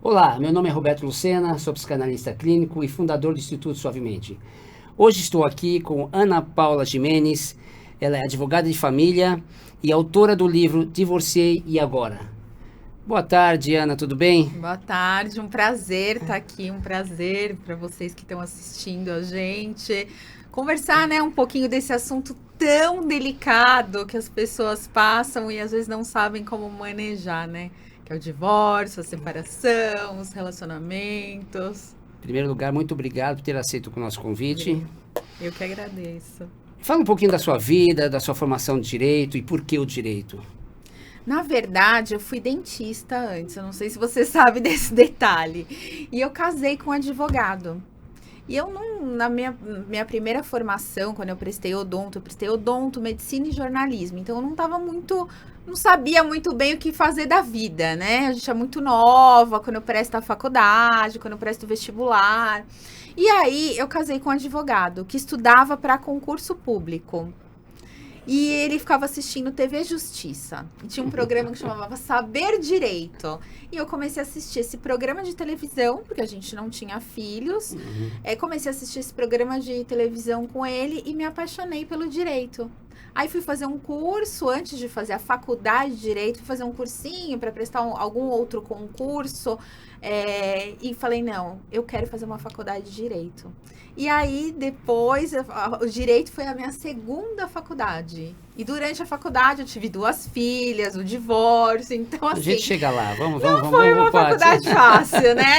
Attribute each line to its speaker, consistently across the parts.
Speaker 1: Olá, meu nome é Roberto Lucena, sou psicanalista clínico e fundador do Instituto Suavemente. Hoje estou aqui com Ana Paula Gimenez, ela é advogada de família e autora do livro Divorciei e Agora. Boa tarde, Ana, tudo bem?
Speaker 2: Boa tarde, um prazer estar aqui, um prazer para vocês que estão assistindo a gente. Conversar, né, um pouquinho desse assunto tão delicado que as pessoas passam e às vezes não sabem como manejar, né? Que é o divórcio, a separação, os relacionamentos.
Speaker 1: Em primeiro lugar, muito obrigado por ter aceito o nosso convite.
Speaker 2: Eu que agradeço.
Speaker 1: Fala um pouquinho da sua vida, da sua formação de direito e por que o direito.
Speaker 2: Na verdade, eu fui dentista antes, eu não sei se você sabe desse detalhe. E eu casei com um advogado. E eu não, na minha primeira formação, quando eu prestei odonto, medicina e jornalismo. Então eu não sabia muito bem o que fazer da vida, né? A gente é muito nova quando eu presto a faculdade, quando eu presto o vestibular. E aí eu casei com um advogado que estudava para concurso público. E ele ficava assistindo TV Justiça. E tinha um programa que chamava Saber Direito. E eu comecei a assistir esse programa de televisão, porque a gente não tinha filhos. Comecei a assistir esse programa de televisão com ele e me apaixonei pelo direito. Aí fui fazer um curso, antes de fazer a faculdade de Direito, fui fazer um cursinho para prestar algum outro concurso. E falei, não, eu quero fazer uma faculdade de Direito. E aí, depois, o Direito foi a minha segunda faculdade. E durante a faculdade eu tive 2 filhas, o divórcio, então
Speaker 1: A gente
Speaker 2: assim,
Speaker 1: chega lá,
Speaker 2: não foi uma faculdade fácil, né?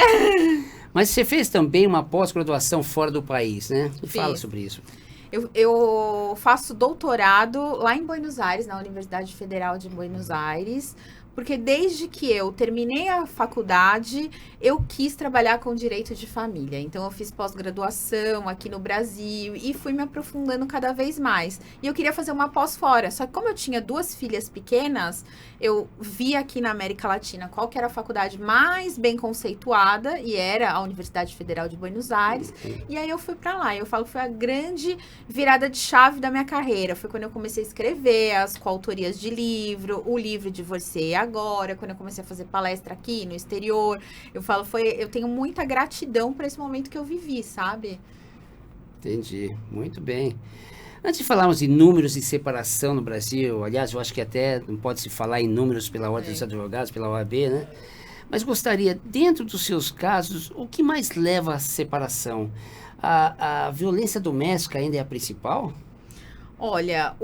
Speaker 1: Mas você fez também uma pós-graduação fora do país, né? Fala
Speaker 2: Fiz.
Speaker 1: sobre isso.
Speaker 2: Eu faço doutorado lá em Buenos Aires, na Universidade Federal de Buenos Aires, porque desde que eu terminei a faculdade, eu quis trabalhar com direito de família. Então, eu fiz pós-graduação aqui no Brasil e fui me aprofundando cada vez mais. E eu queria fazer uma pós fora, só que como eu tinha 2 filhas pequenas, eu vi aqui na América Latina qual que era a faculdade mais bem conceituada, e era a Universidade Federal de Buenos Aires. E aí eu fui para lá. Eu falo que foi a grande virada de chave da minha carreira. Foi quando eu comecei a escrever as coautorias de livro, o livro Divorciei Agora, quando eu comecei a fazer palestra aqui no exterior. Eu tenho muita gratidão por esse momento que eu vivi, sabe?
Speaker 1: Entendi, muito bem. Antes de falarmos de números de separação no Brasil, aliás, eu acho que até não pode se falar em números pela Ordem dos Advogados, pela OAB, né? Mas gostaria, dentro dos seus casos, o que mais leva à separação? A violência doméstica ainda é a principal?
Speaker 2: Olha,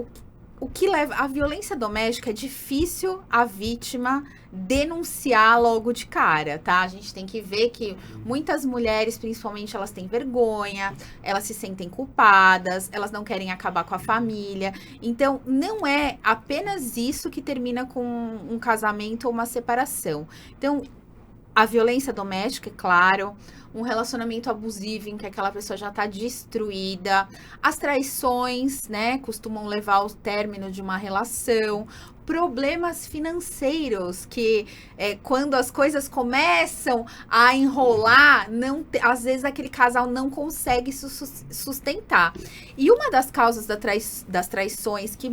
Speaker 2: o que leva. A violência doméstica é difícil a vítima denunciar logo de cara, tá? A gente tem que ver que muitas mulheres, principalmente, elas têm vergonha, elas se sentem culpadas, elas não querem acabar com a família. Então, não é apenas isso que termina com um casamento ou uma separação. Então, a violência doméstica, é claro, um relacionamento abusivo em que aquela pessoa já está destruída, as traições, né, costumam levar ao término de uma relação, problemas financeiros que quando as coisas começam a enrolar, às vezes aquele casal não consegue sustentar. E uma das causas das traições que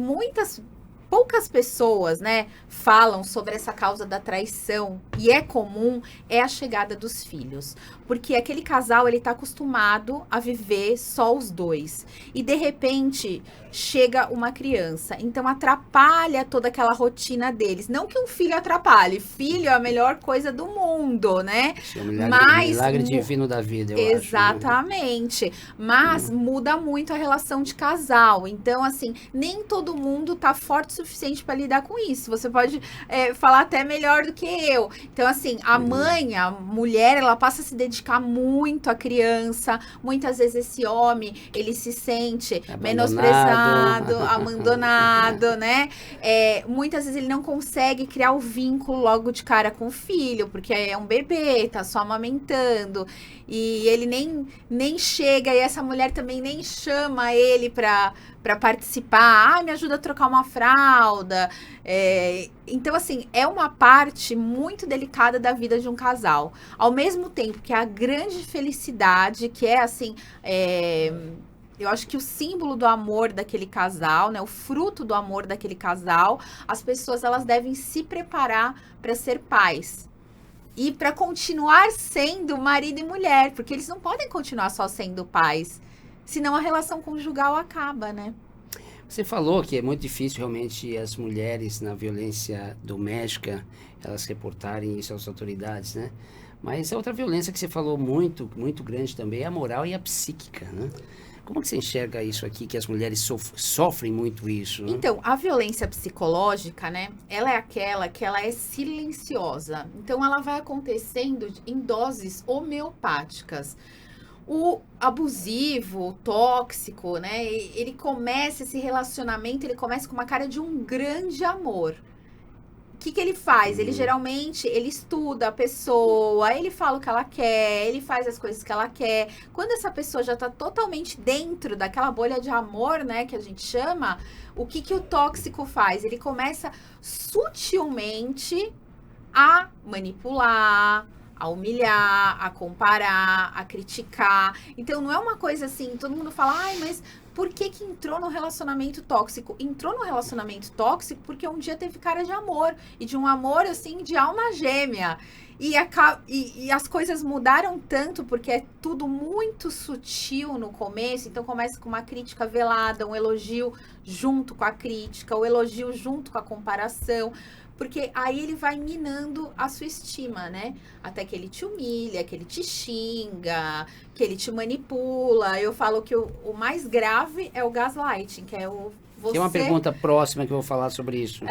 Speaker 2: poucas pessoas, né, falam sobre essa causa da traição, e é comum, é a chegada dos filhos. Porque aquele casal, ele tá acostumado a viver só os dois. E, de repente, chega uma criança. Então, atrapalha toda aquela rotina deles. Não que um filho atrapalhe. Filho é a melhor coisa do mundo, né?
Speaker 1: Isso é um milagre,
Speaker 2: Mas
Speaker 1: milagre divino da vida, eu acho.
Speaker 2: exatamente. Mas muda muito a relação de casal. Então, assim, nem todo mundo tá forte o suficiente para lidar com isso. Você pode falar até melhor do que eu. Então, assim, a mãe, a mulher, ela passa a se dedicar muito à criança. Muitas vezes esse homem, ele se sente menosprezado, abandonado, né? Muitas vezes ele não consegue criar o vínculo logo de cara com o filho, porque é um bebê, tá só amamentando. E ele nem chega, e essa mulher também nem chama ele para participar. Me ajuda a trocar uma fralda. Então, assim, é uma parte muito delicada da vida de um casal. Ao mesmo tempo que a grande felicidade, que é, assim, eu acho que o símbolo do amor daquele casal, né, o fruto do amor daquele casal, as pessoas, elas devem se preparar para ser pais. e para continuar sendo marido e mulher, porque eles não podem continuar só sendo pais, senão a relação conjugal acaba, né?
Speaker 1: Você falou que é muito difícil realmente as mulheres na violência doméstica, elas reportarem isso às autoridades, né? Mas a outra violência que você falou muito, muito grande também é a moral e a psíquica, né? Como que você enxerga isso aqui, que as mulheres sofrem muito isso, né?
Speaker 2: Então, a violência psicológica, né? Ela é aquela que ela é silenciosa. Então, ela vai acontecendo em doses homeopáticas. O abusivo, o tóxico, né? Ele começa esse relacionamento, ele começa com uma cara de um grande amor. O que ele faz? Ele geralmente, ele estuda a pessoa, ele fala o que ela quer, ele faz as coisas que ela quer. Quando essa pessoa já tá totalmente dentro daquela bolha de amor, né, que a gente chama, o que o tóxico faz? Ele começa sutilmente a manipular, a humilhar, a comparar, a criticar. Então, não é uma coisa assim, todo mundo fala, ai, mas por que entrou no relacionamento tóxico? Entrou no relacionamento tóxico porque um dia teve cara de amor, e de um amor, assim, de alma gêmea. E as coisas mudaram tanto, porque é tudo muito sutil no começo, então começa com uma crítica velada, um elogio junto com a crítica, o elogio junto com a comparação, porque aí ele vai minando a sua estima, né? Até que ele te humilha, que ele te xinga, que ele te manipula. Eu falo que o mais grave é o gaslighting, que é o você...
Speaker 1: Tem uma pergunta próxima que eu vou falar sobre isso.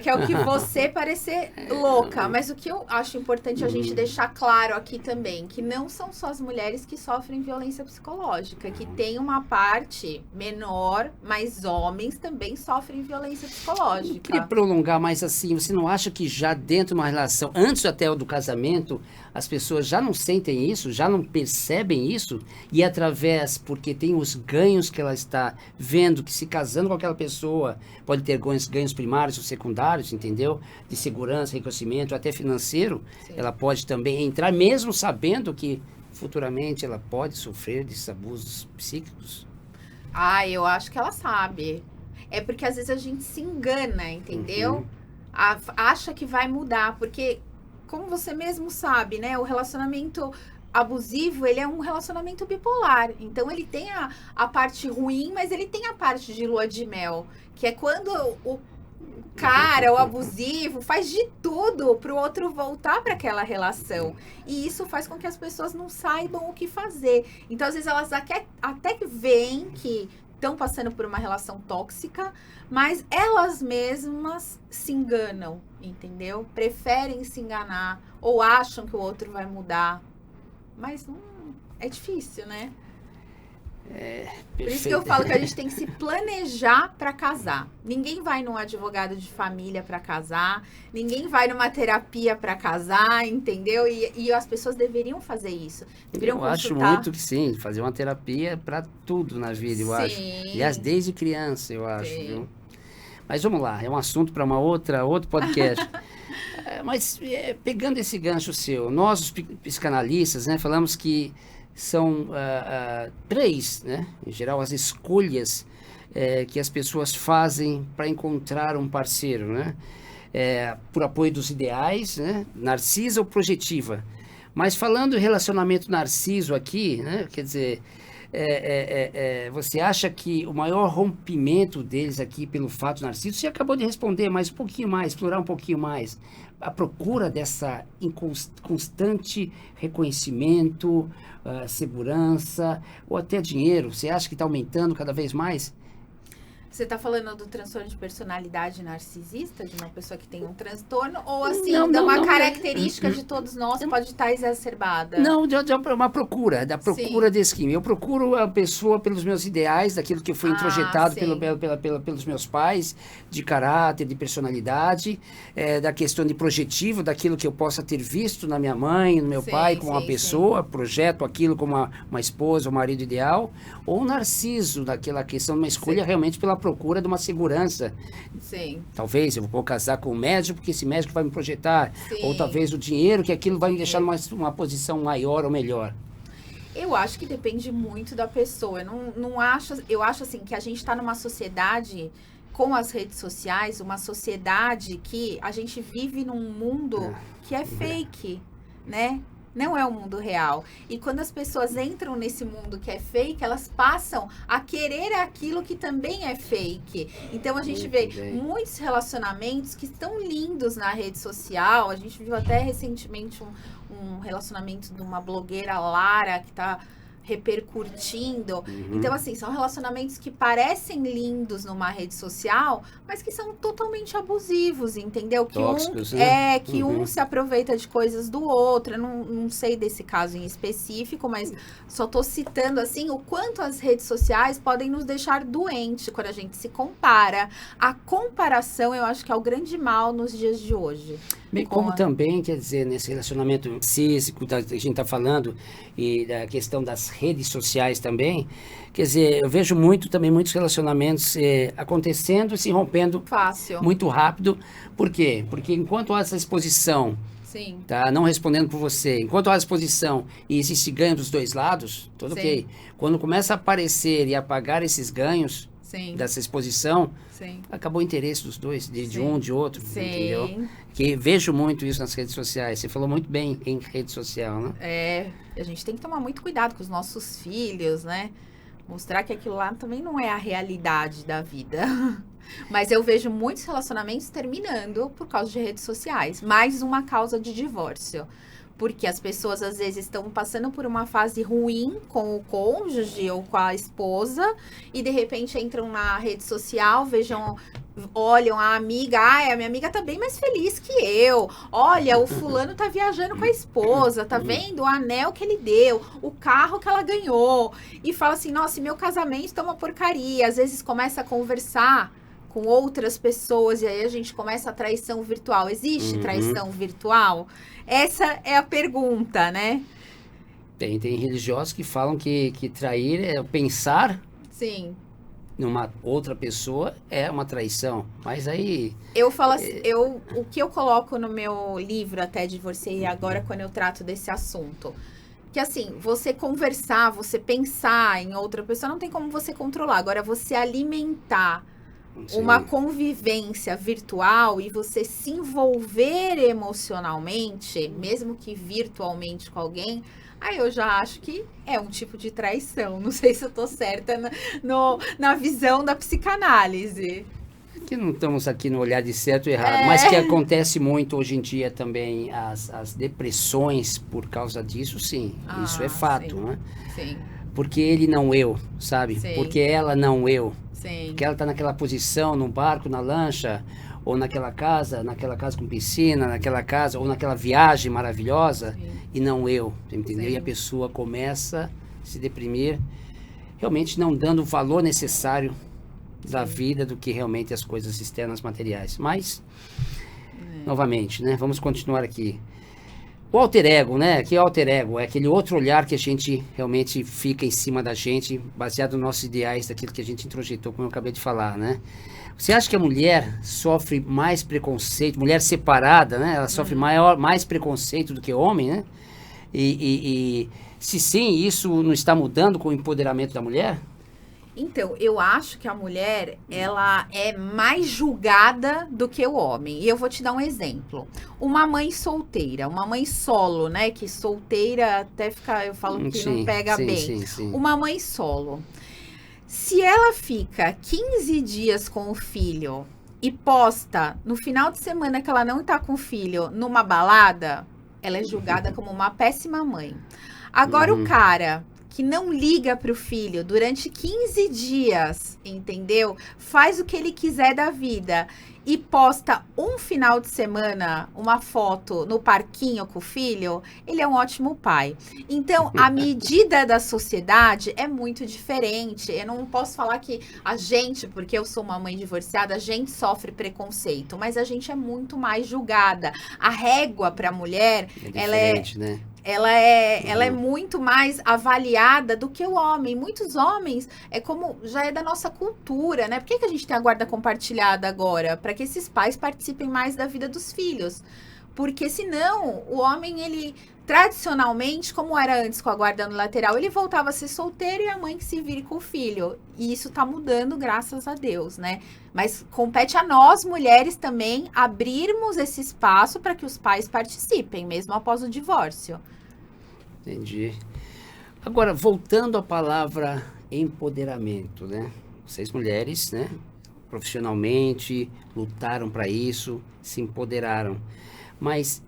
Speaker 2: Que é o que você parecer louca. Mas o que eu acho importante a gente deixar claro aqui também, que não são só as mulheres que sofrem violência psicológica, que tem uma parte menor, mas homens também sofrem violência psicológica.
Speaker 1: Eu queria prolongar, mas assim, você não acha que já dentro de uma relação, antes até do casamento, as pessoas já não sentem isso, já não percebem isso, e através, porque tem os ganhos que ela está vendo, que se casando com aquela pessoa, pode ter ganhos primários ou secundários, entendeu? De segurança, reconhecimento, até financeiro. Sim. Ela pode também entrar, mesmo sabendo que futuramente ela pode sofrer desses abusos psíquicos.
Speaker 2: Eu acho que ela sabe. É porque às vezes a gente se engana, entendeu? Acha que vai mudar, porque como você mesmo sabe, né, o relacionamento abusivo, ele é um relacionamento bipolar. Então, ele tem a parte ruim, mas ele tem a parte de lua de mel, que é quando o cara, o abusivo, faz de tudo pro outro voltar para aquela relação. E isso faz com que as pessoas não saibam o que fazer. Então, às vezes, elas até veem que estão passando por uma relação tóxica, mas elas mesmas se enganam, entendeu? Preferem se enganar ou acham que o outro vai mudar. Mas é difícil, né? Por isso que eu falo que a gente tem que se planejar para casar. Ninguém vai num advogado de família para casar, ninguém vai numa terapia para casar, entendeu? E as pessoas deveriam fazer isso. Deveriam
Speaker 1: acho muito que sim, fazer uma terapia para tudo na vida, eu acho. Aliás, desde criança, eu acho, viu? Mas vamos lá, é um assunto para outro podcast. Mas pegando esse gancho seu, nós os psicanalistas, né, falamos que são três, né, em geral, as escolhas que as pessoas fazem para encontrar um parceiro, né? Por apoio dos ideais, né, narcisa ou projetiva. Mas falando em relacionamento narciso aqui, né, quer dizer, você acha que o maior rompimento deles aqui pelo fato narciso, você acabou de responder, mas um pouquinho mais, explorar um pouquinho mais, a procura dessa constante reconhecimento, segurança, ou até dinheiro, você acha que está aumentando cada vez mais?
Speaker 2: Você está falando do transtorno de personalidade narcisista, de uma pessoa que tem um transtorno, ou assim, característica de todos nós pode estar exacerbada?
Speaker 1: Não, de uma procura, da procura desse crime. Eu procuro a pessoa pelos meus ideais, daquilo que foi introjetado pelos meus pais, de caráter, de personalidade, da questão de projetivo, daquilo que eu possa ter visto na minha mãe, no meu pai, como uma pessoa, projeto aquilo como uma esposa, um marido ideal, ou um narciso, daquela questão de uma escolha realmente pela procura de uma segurança.
Speaker 2: Sim.
Speaker 1: Talvez eu vou casar com um médico, porque esse médico vai me projetar. Sim. Ou talvez o dinheiro, que aquilo vai me deixar numa posição maior ou melhor.
Speaker 2: Eu acho que depende muito da pessoa. Eu acho assim que a gente está numa sociedade com as redes sociais, uma sociedade que a gente vive num mundo que é fake. né? Não é o mundo real. E quando as pessoas entram nesse mundo que é fake, elas passam a querer aquilo que também é fake. Então, a gente vê muitos relacionamentos que estão lindos na rede social. A gente viu até recentemente um relacionamento de uma blogueira, Lara, que tá repercutindo. Então, assim, são relacionamentos que parecem lindos numa rede social, mas que são totalmente abusivos, entendeu? Que
Speaker 1: tóxicos, né?
Speaker 2: que um se aproveita de coisas do outro. Eu não sei desse caso em específico, mas só tô citando, assim, o quanto as redes sociais podem nos deixar doentes quando a gente se compara. A comparação, eu acho que é o grande mal nos dias de hoje.
Speaker 1: Bem como também, quer dizer, nesse relacionamento narcísico que a gente está falando, e da questão das redes sociais também, quer dizer, eu vejo muitos relacionamentos acontecendo e se rompendo
Speaker 2: fácil,
Speaker 1: muito rápido. Por quê? Porque enquanto há essa exposição,
Speaker 2: sim,
Speaker 1: tá? Não respondendo por você, enquanto há exposição e existe ganho dos dois lados, tudo ok. Quando começa a aparecer e apagar esses ganhos, sim, dessa exposição, sim, acabou o interesse dos dois, de um, de outro, sim, entendeu? Que vejo muito isso nas redes sociais. Você falou muito bem em rede social, né?
Speaker 2: A gente tem que tomar muito cuidado com os nossos filhos, né? Mostrar que aquilo lá também não é a realidade da vida. Mas eu vejo muitos relacionamentos terminando por causa de redes sociais. Mais uma causa de divórcio. Porque as pessoas, às vezes, estão passando por uma fase ruim com o cônjuge ou com a esposa e, de repente, entram na rede social, olham a amiga, a minha amiga tá bem mais feliz que eu. Olha, o fulano tá viajando com a esposa, tá vendo o anel que ele deu, o carro que ela ganhou. E fala assim, nossa, meu casamento tá uma porcaria. Às vezes começa a conversar com outras pessoas, e aí a gente começa a traição virtual. Existe traição virtual? Essa é a pergunta, né?
Speaker 1: Tem religiosos que falam que trair é pensar,
Speaker 2: sim,
Speaker 1: numa outra pessoa é uma traição. Mas aí...
Speaker 2: Eu falo assim, o que eu coloco no meu livro, até Divorciei Agora, quando eu trato desse assunto... Que assim, você conversar, você pensar em outra pessoa, não tem como você controlar. Agora, você alimentar uma convivência virtual e você se envolver emocionalmente, mesmo que virtualmente com alguém, aí eu já acho que é um tipo de traição. Não sei se eu tô certa na visão da psicanálise.
Speaker 1: Que não estamos aqui no olhar de certo e errado, mas que acontece muito hoje em dia também, as depressões por causa disso, sim. Isso é fato,
Speaker 2: sim,
Speaker 1: né?
Speaker 2: Sim.
Speaker 1: Porque ele não eu, sabe?
Speaker 2: Sim.
Speaker 1: Porque ela não eu.
Speaker 2: Sim.
Speaker 1: Porque ela está naquela posição, no barco, na lancha, ou naquela casa com piscina, naquela casa, ou naquela viagem maravilhosa, sim, e não eu, entendeu? Sim. E a pessoa começa a se deprimir, realmente não dando o valor necessário da vida do que realmente as coisas externas materiais. Mas, novamente, né? Vamos continuar aqui. O alter ego, né? Que é o alter ego? É aquele outro olhar que a gente realmente fica em cima da gente, baseado nos nossos ideais, daquilo que a gente introjetou, como eu acabei de falar, né? Você acha que a mulher sofre mais preconceito, mulher separada, né? Ela sofre mais preconceito do que o homem, né? E se sim, isso não está mudando com o empoderamento da mulher?
Speaker 2: Então, eu acho que a mulher, ela é mais julgada do que o homem. E eu vou te dar um exemplo. Uma mãe solteira, uma mãe solo, né? Que solteira até fica, eu falo que sim, não pega bem. Sim. Uma mãe solo. Se ela fica 15 dias com o filho e posta no final de semana que ela não tá com o filho numa balada, ela é julgada como uma péssima mãe. Agora o cara que não liga pro filho durante 15 dias, entendeu? Faz o que ele quiser da vida e posta um final de semana uma foto no parquinho com o filho, ele é um ótimo pai. Então, a medida da sociedade é muito diferente. Eu não posso falar que a gente, porque eu sou uma mãe divorciada, a gente sofre preconceito, mas a gente é muito mais julgada. A régua para a mulher, ela é... né? Ela é muito mais avaliada do que o homem. Muitos homens, já é da nossa cultura, né? Por que a gente tem a guarda compartilhada agora? Para que esses pais participem mais da vida dos filhos. Porque senão o homem, ele tradicionalmente, como era antes com a guarda unilateral, ele voltava a ser solteiro e a mãe que se vire com o filho. E isso tá mudando, graças a Deus, né? Mas compete a nós, mulheres, também abrirmos esse espaço para que os pais participem, mesmo após o divórcio.
Speaker 1: Entendi. Agora, voltando à palavra empoderamento, né? Vocês mulheres, né? Profissionalmente, lutaram para isso, se empoderaram. Mas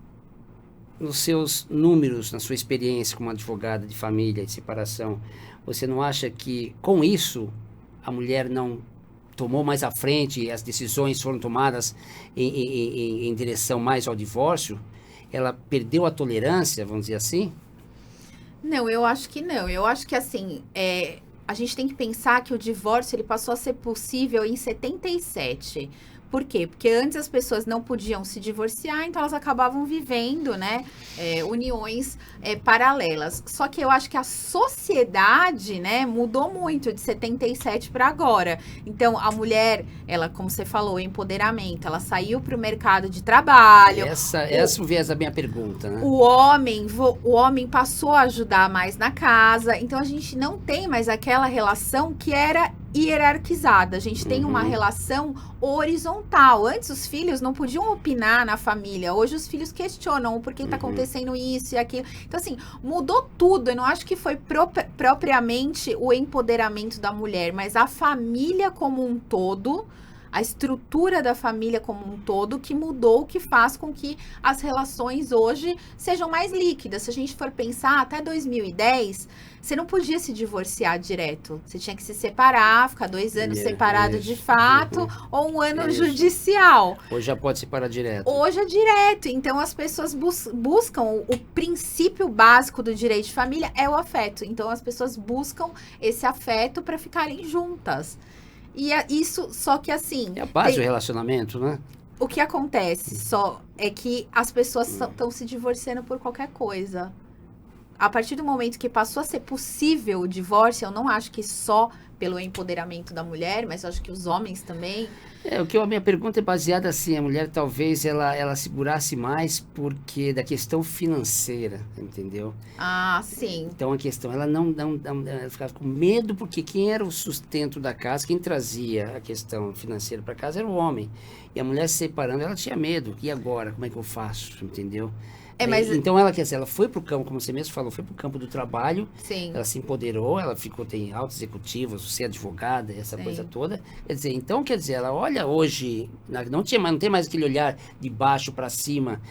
Speaker 1: nos seus números, na sua experiência como advogada de família, de separação, você não acha que com isso a mulher não tomou mais à frente, as decisões foram tomadas em direção mais ao divórcio? Ela perdeu a tolerância, vamos dizer assim?
Speaker 2: Não, eu acho que não. Eu acho que, assim, a gente tem que pensar que o divórcio ele passou a ser possível em 77. Por quê? Porque antes as pessoas não podiam se divorciar, então elas acabavam vivendo, né, uniões paralelas. Só que eu acho que a sociedade, né, mudou muito de 77 para agora. Então, a mulher, ela, como você falou, empoderamento, ela saiu para o mercado de trabalho.
Speaker 1: Essa o viés da minha pergunta, né?
Speaker 2: O homem passou a ajudar mais na casa. Então, a gente não tem mais aquela relação que era hierarquizada. A gente tem uma relação horizontal. Antes os filhos não podiam opinar na família. Hoje os filhos questionam por que está acontecendo isso e aquilo. Então, assim, mudou tudo. Eu não acho que foi propriamente o empoderamento da mulher, mas a família como um todo, a estrutura da família como um todo, que mudou, que faz com que as relações hoje sejam mais líquidas. Se a gente for pensar, até 2010, você não podia se divorciar direto. Você tinha que se separar, ficar 2 anos separado de fato, ou 1 ano judicial.
Speaker 1: Hoje já pode separar direto.
Speaker 2: Hoje é direto. Então, as pessoas buscam o princípio básico do direito de família é o afeto. Então, as pessoas buscam esse afeto para ficarem juntas. E isso, só que assim...
Speaker 1: É a base do relacionamento, né?
Speaker 2: O que acontece só é que as pessoas estão se divorciando por qualquer coisa. A partir do momento que passou a ser possível o divórcio, eu não acho que só pelo empoderamento da mulher, mas eu acho que os homens também...
Speaker 1: A minha pergunta é baseada assim, a mulher talvez ela segurasse mais porque da questão financeira, entendeu?
Speaker 2: Ah, sim.
Speaker 1: Então a questão, ela ela ficava com medo porque quem era o sustento da casa, quem trazia a questão financeira para casa era o homem. E a mulher se separando, ela tinha medo. E agora, como é que eu faço, entendeu? Então ela foi pro campo, como você mesmo falou, foi pro campo do trabalho.
Speaker 2: Sim.
Speaker 1: Ela se empoderou, ela tem altos executivos, você é advogada, essa coisa toda. Quer dizer, ela olha hoje, não tem mais aquele olhar de baixo para cima.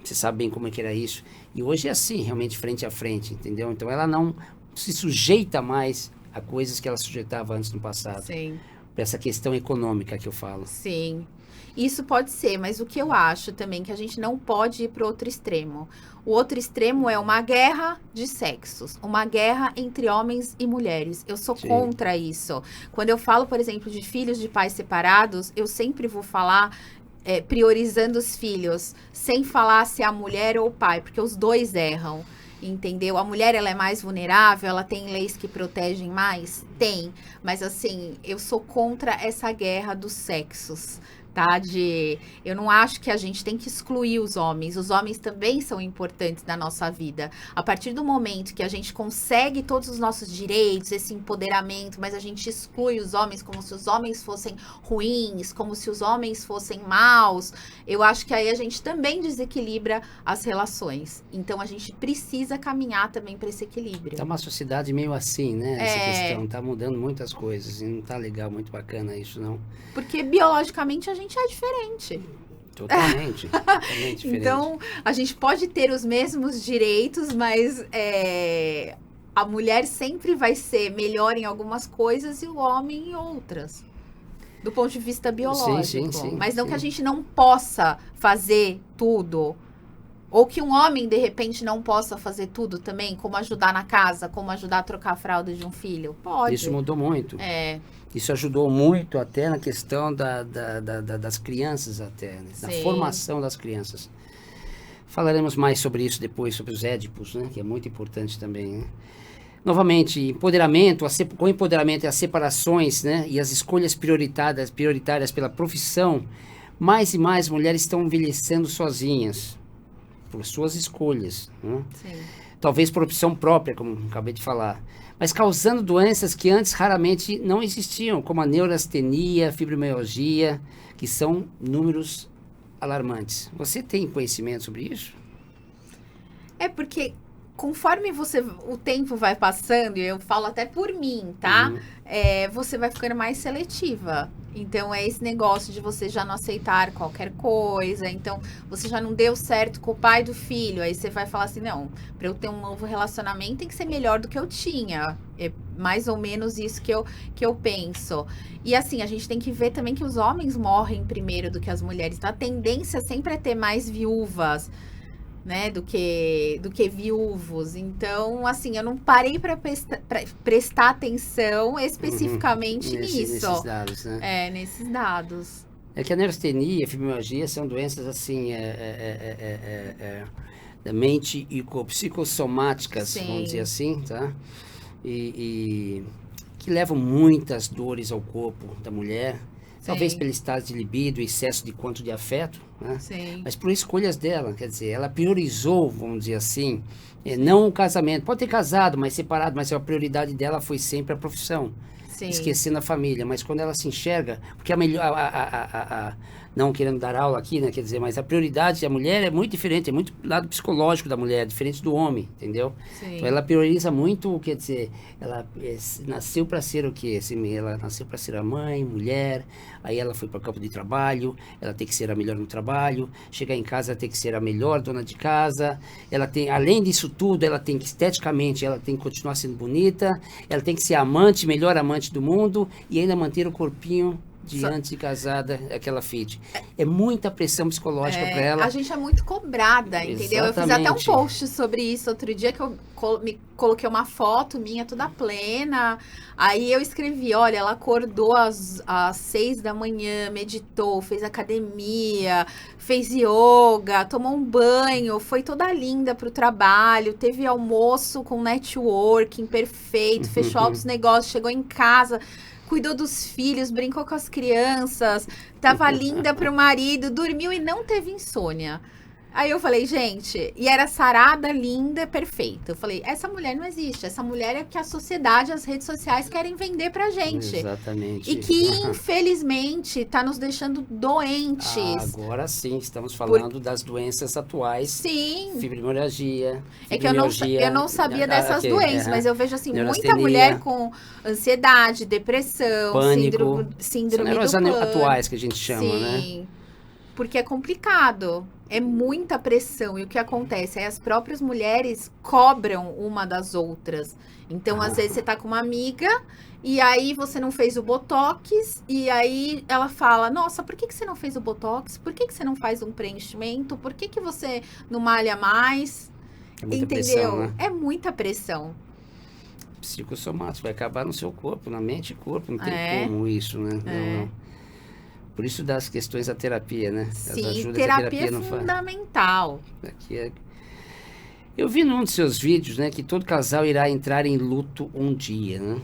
Speaker 1: Você sabe bem como é que era isso. E hoje é assim, realmente frente a frente, entendeu? Então ela não se sujeita mais a coisas que ela sujeitava antes no passado.
Speaker 2: Sim.
Speaker 1: Para essa questão econômica que eu falo.
Speaker 2: Sim. Isso pode ser, mas o que eu acho também que a gente não pode ir para o outro extremo. O outro extremo é uma guerra de sexos, uma guerra entre homens e mulheres. Eu sou contra isso. Quando eu falo, por exemplo, de filhos de pais separados, eu sempre vou falar priorizando os filhos, sem falar se é a mulher ou o pai, porque os dois erram. Entendeu? A mulher, ela é mais vulnerável, ela tem leis que protegem mais? Tem. Mas, assim, eu sou contra essa guerra dos sexos, tá? Eu não acho que a gente tem que excluir os homens. Os homens também são importantes na nossa vida. A partir do momento que a gente consegue todos os nossos direitos, esse empoderamento, mas a gente exclui os homens como se os homens fossem ruins, como se os homens fossem maus, eu acho que aí a gente também desequilibra as relações. Então, a gente precisa caminhar também para esse equilíbrio.
Speaker 1: Tá uma sociedade meio assim, né? Essa questão. Tá mudando muitas coisas. E não tá legal, muito bacana isso, não.
Speaker 2: Porque biologicamente a gente é diferente.
Speaker 1: Totalmente diferente.
Speaker 2: Então, a gente pode ter os mesmos direitos, mas a mulher sempre vai ser melhor em algumas coisas e o homem em outras. Do ponto de vista biológico.
Speaker 1: Sim,
Speaker 2: mas não que a gente não possa fazer tudo. Ou que um homem, de repente, não possa fazer tudo também, como ajudar na casa, como ajudar a trocar a fralda de um filho. Pode.
Speaker 1: Isso mudou muito. Isso ajudou muito até na questão das crianças até, né? Na formação das crianças. Falaremos mais sobre isso depois, sobre os édipos, né? Que é muito importante também, né? Novamente, empoderamento, com empoderamento e as separações, né? E as escolhas prioritárias pela profissão, mais e mais mulheres estão envelhecendo sozinhas. por suas escolhas, né?
Speaker 2: Sim.
Speaker 1: Talvez por opção própria, como acabei de falar, mas causando doenças que antes raramente não existiam, como a neurastenia, fibromialgia, que são números alarmantes. Você tem conhecimento sobre isso?
Speaker 2: É porque conforme o tempo vai passando, e eu falo até por mim, tá? Você vai ficando mais seletiva. Então, é esse negócio de você já não aceitar qualquer coisa. Então, você já não deu certo com o pai do filho. Aí você vai falar assim, não, para eu ter um novo relacionamento tem que ser melhor do que eu tinha. É mais ou menos isso que eu penso. E assim, a gente tem que ver também que os homens morrem primeiro do que as mulheres. Então, a tendência sempre é ter mais viúvas, né, do que viúvos. Então, assim, eu não parei para prestar atenção especificamente nisso.
Speaker 1: Nesses dados, né?
Speaker 2: Nesses dados.
Speaker 1: É que a neurastenia e a fibromialgia são doenças, assim, da mente e psicossomáticas,
Speaker 2: Sim.
Speaker 1: vamos dizer assim, tá? E que levam muitas dores ao corpo da mulher. Talvez pelo estado de libido, excesso de quanto de afeto, né?
Speaker 2: Sim.
Speaker 1: Mas por escolhas dela, quer dizer, ela priorizou, vamos dizer assim, não o casamento. Pode ter casado, mas separado, mas a prioridade dela foi sempre a profissão.
Speaker 2: Sim.
Speaker 1: Esquecendo a família. Mas quando ela se enxerga, porque a melhor, não querendo dar aula aqui, né, quer dizer, mas a prioridade da mulher é muito diferente, é muito lado psicológico da mulher, diferente do homem, entendeu?
Speaker 2: Sim.
Speaker 1: Então ela prioriza muito, quer dizer, ela nasceu para ser o quê? Assim, ela nasceu para ser a mãe, mulher, aí ela foi para o campo de trabalho, ela tem que ser a melhor no trabalho, chegar em casa tem que ser a melhor dona de casa, ela tem, além disso tudo, ela tem que, esteticamente, ela tem que continuar sendo bonita, ela tem que ser a amante, melhor amante do mundo, e ainda manter o corpinho de antes de casada, aquela feed. É muita pressão psicológica para ela.
Speaker 2: A gente é muito cobrada, entendeu?
Speaker 1: Exatamente.
Speaker 2: Eu fiz até um post sobre isso outro dia, que eu me coloquei uma foto minha toda plena. Aí eu escrevi, olha, ela acordou às 6 da manhã, meditou, fez academia, fez yoga, tomou um banho, foi toda linda pro trabalho, teve almoço com networking perfeito, fechou altos negócios, chegou em casa, cuidou dos filhos, brincou com as crianças, tava linda pro marido, dormiu e não teve insônia. Aí eu falei, gente, e era sarada, linda, perfeita. Eu falei, essa mulher não existe. Essa mulher é o que a sociedade, as redes sociais querem vender pra gente.
Speaker 1: Exatamente.
Speaker 2: E que, infelizmente, tá nos deixando doentes.
Speaker 1: Agora sim, estamos falando das doenças atuais.
Speaker 2: Sim.
Speaker 1: Fibromialgia.
Speaker 2: É que eu não sabia dessas doenças, mas eu vejo, assim, muita mulher com ansiedade, depressão,
Speaker 1: pânico,
Speaker 2: síndrome do
Speaker 1: pânico.
Speaker 2: pânico.
Speaker 1: Atuais que a gente chama,
Speaker 2: sim,
Speaker 1: né?
Speaker 2: Porque é complicado. É muita pressão. E o que acontece? Aí as próprias mulheres cobram uma das outras. Então, às vezes, você tá com uma amiga e aí você não fez o Botox. E aí ela fala, nossa, por que você não fez o Botox? Por que você não faz um preenchimento? Por que você não malha mais?
Speaker 1: É muita
Speaker 2: Entendeu?
Speaker 1: pressão, né?
Speaker 2: É muita pressão.
Speaker 1: Psicossomático, vai acabar no seu corpo, na mente e corpo. Não tem como isso, né? Não. Por isso das questões da terapia, né?
Speaker 2: Sim, terapia é fundamental.
Speaker 1: Eu vi num dos seus vídeos, né, que todo casal irá entrar em luto um dia, né?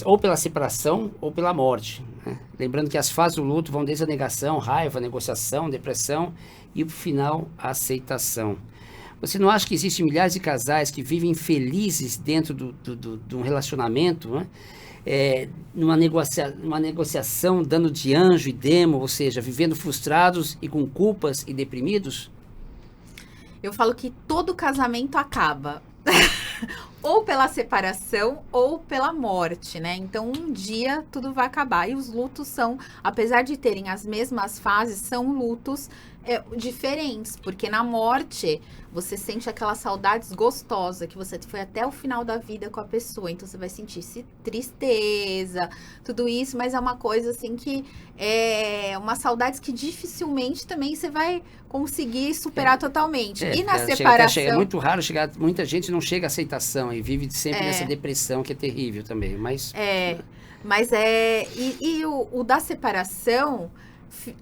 Speaker 1: Ou pela separação ou pela morte, né? Lembrando que as fases do luto vão desde a negação, raiva, negociação, depressão e, por final, a aceitação. Você não acha que existem milhares de casais que vivem felizes dentro de um relacionamento, né? Numa negociação, dando de anjo e demo, ou seja, vivendo frustrados e com culpas e deprimidos?
Speaker 2: Eu falo que todo casamento acaba. Ou pela separação ou pela morte, né? Então, um dia tudo vai acabar. E os lutos são, apesar de terem as mesmas fases, são lutos diferentes. Porque na morte, você sente aquelas saudades gostosas, que você foi até o final da vida com a pessoa. Então, você vai sentir tristeza, tudo isso. Mas é uma coisa, assim, que é uma saudade que dificilmente também você vai conseguir superar totalmente. E na separação...
Speaker 1: É muito raro chegar... Muita gente não chega à aceitação e vive sempre nessa depressão que é terrível também, mas...
Speaker 2: Mas o da separação,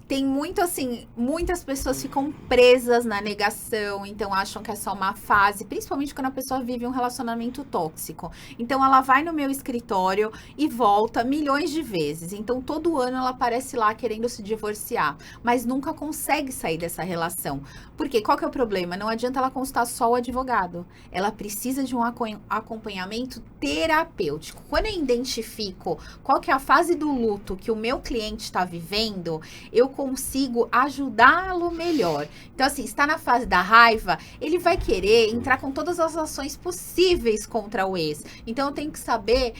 Speaker 2: tem muito assim, muitas pessoas ficam presas na negação, então acham que é só uma fase, principalmente quando a pessoa vive um relacionamento tóxico. Então ela vai no meu escritório e volta milhões de vezes. Então todo ano ela aparece lá querendo se divorciar, mas nunca consegue sair dessa relação. Porque qual que é o problema? Não adianta ela consultar só o advogado. Ela precisa de um acompanhamento terapêutico. Quando eu identifico qual que é a fase do luto que o meu cliente está vivendo, eu consigo ajudá-lo melhor. Então, assim, está na fase da raiva, ele vai querer entrar com todas as ações possíveis contra o ex. Então, eu tenho que saber,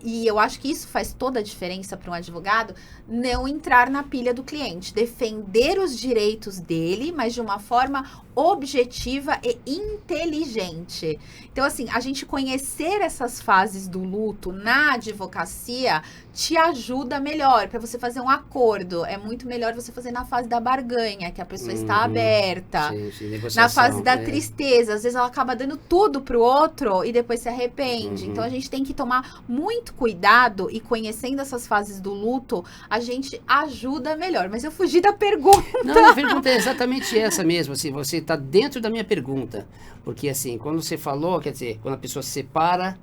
Speaker 2: e eu acho que isso faz toda a diferença para um advogado, não entrar na pilha do cliente, defender os direitos dele, mas de uma forma objetiva e inteligente. Então, assim, a gente conhecer essas fases do luto na advocacia te ajuda melhor para você fazer um acordo. É muito melhor você fazer na fase da barganha, que a pessoa está aberta.
Speaker 1: Sim,
Speaker 2: na fase da tristeza, às vezes ela acaba dando tudo pro outro e depois se arrepende. Então a gente tem que tomar muito cuidado e conhecendo essas fases do luto, a gente ajuda melhor. Mas eu fugi da pergunta.
Speaker 1: Não, a pergunta é exatamente essa mesmo, assim, você está dentro da minha pergunta, porque assim, quando você falou, quer dizer, quando a pessoa se separa,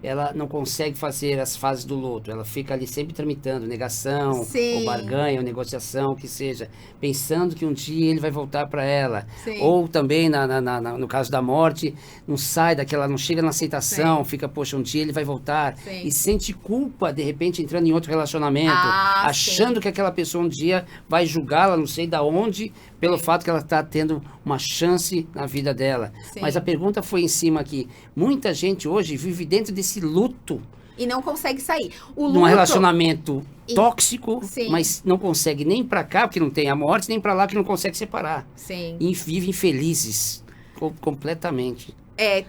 Speaker 1: ela não consegue fazer as fases do luto, ela fica ali sempre tramitando negação,
Speaker 2: Sim.
Speaker 1: ou barganha, ou negociação, que seja, pensando que um dia ele vai voltar para ela.
Speaker 2: Sim.
Speaker 1: Ou também, no caso da morte, não sai daquela, não chega na aceitação, fica, poxa, um dia ele vai voltar,
Speaker 2: Sim.
Speaker 1: e sente culpa, de repente, entrando em outro relacionamento, achando
Speaker 2: sim.
Speaker 1: que aquela pessoa um dia vai julgá-la, não sei da onde, pelo fato que ela está tendo uma chance na vida dela.
Speaker 2: Sim.
Speaker 1: Mas a pergunta foi em cima aqui. Muita gente hoje vive dentro desse luto.
Speaker 2: E não consegue sair. O luto...
Speaker 1: Num relacionamento tóxico,
Speaker 2: Sim.
Speaker 1: mas não consegue nem para cá, porque não tem a morte, nem para lá, que não consegue separar.
Speaker 2: Sim.
Speaker 1: E vive infelizes. Completamente.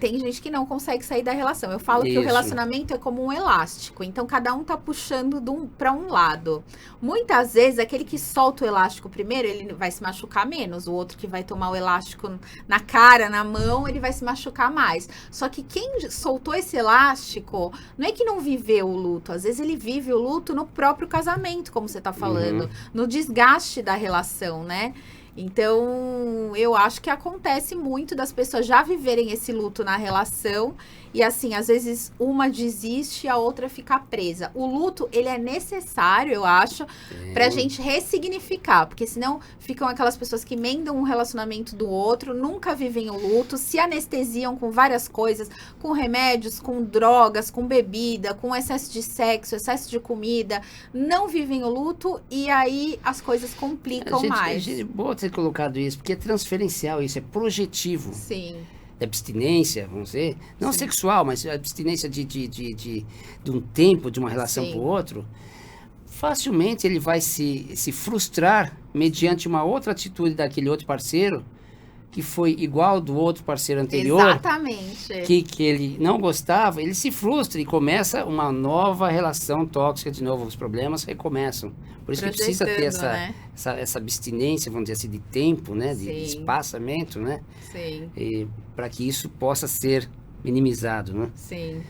Speaker 2: Tem gente que não consegue sair da relação. Eu falo que o relacionamento é como um elástico. Então, cada um tá puxando para um lado. Muitas vezes, aquele que solta o elástico primeiro, ele vai se machucar menos. O outro que vai tomar o elástico na cara, na mão, ele vai se machucar mais. Só que quem soltou esse elástico, não é que não viveu o luto. Às vezes, ele vive o luto no próprio casamento, como você tá falando. No desgaste da relação, né? Então, eu acho que acontece muito das pessoas já viverem esse luto na relação e, assim, às vezes uma desiste e a outra fica presa. O luto, ele é necessário, eu acho, pra gente ressignificar, porque senão ficam aquelas pessoas que emendam um relacionamento do outro, nunca vivem o luto, se anestesiam com várias coisas, com remédios, com drogas, com bebida, com excesso de sexo, excesso de comida, não vivem o luto e aí as coisas complicam mais.
Speaker 1: Boa ter colocado isso, porque é transferencial isso, é projetivo.
Speaker 2: Sim.
Speaker 1: Abstinência, vamos dizer, não sexual, mas abstinência de um tempo, de uma relação para o outro, facilmente ele vai se frustrar mediante uma outra atitude daquele outro parceiro, que foi igual do outro parceiro anterior.
Speaker 2: Exatamente.
Speaker 1: Que ele não gostava, ele se frustra e começa uma nova relação tóxica de novo, os problemas recomeçam. Por isso que precisa ter essa abstinência, vamos dizer assim, de tempo, né, de espaçamento, né, para que isso possa ser minimizado, né.
Speaker 2: Sim.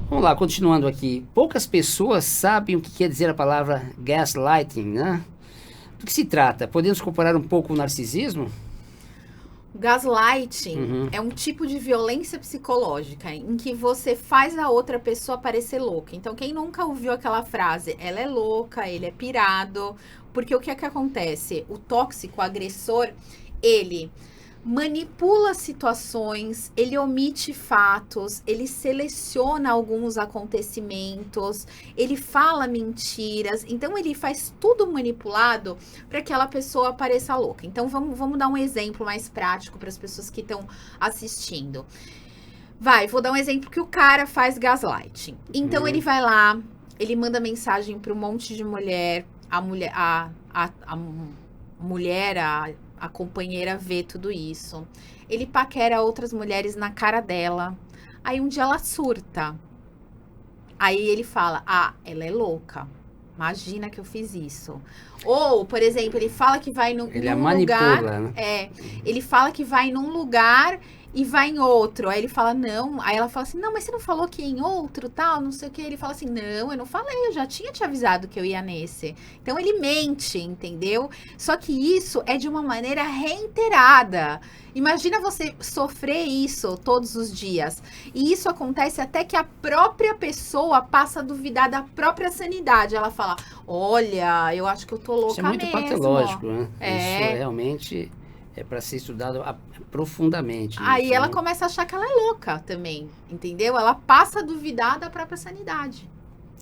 Speaker 1: Vamos lá, continuando aqui. Poucas pessoas sabem o que quer dizer a palavra gaslighting, né? Do que se trata? Podemos comparar um pouco o narcisismo?
Speaker 2: Gaslighting é um tipo de violência psicológica em que você faz a outra pessoa parecer louca. Então, quem nunca ouviu aquela frase, ela é louca, ele é pirado, porque o que é que acontece? O tóxico, o agressor, ele manipula situações, ele omite fatos, ele seleciona alguns acontecimentos, ele fala mentiras, então ele faz tudo manipulado para que aquela pessoa pareça louca. Então vamos dar um exemplo mais prático para as pessoas que estão assistindo. Vou dar um exemplo que o cara faz gaslighting. Então ele vai lá, ele manda mensagem para um monte de mulher, a companheira vê tudo isso. Ele paquera outras mulheres na cara dela. Aí um dia ela surta. Aí ele fala, ela é louca. Imagina que eu fiz isso. Ou, por exemplo, ele fala que vai num lugar...
Speaker 1: Né?
Speaker 2: Ele fala que vai num lugar e vai em outro. Aí ele fala, não. Aí ela fala assim, não, mas você não falou que ia em outro, tal, não sei o que. Ele fala assim, não, eu não falei, eu já tinha te avisado que eu ia nesse. Então ele mente, entendeu? Só que isso é de uma maneira reiterada. Imagina você sofrer isso todos os dias. E isso acontece até que a própria pessoa passa a duvidar da própria sanidade. Ela fala, olha, eu acho que eu tô louca
Speaker 1: Isso é muito
Speaker 2: mesmo.
Speaker 1: patológico, né?
Speaker 2: É.
Speaker 1: Isso realmente é para ser estudado profundamente.
Speaker 2: Aí
Speaker 1: isso,
Speaker 2: ela
Speaker 1: né?
Speaker 2: começa a achar que ela é louca também, entendeu? Ela passa a duvidar da própria sanidade.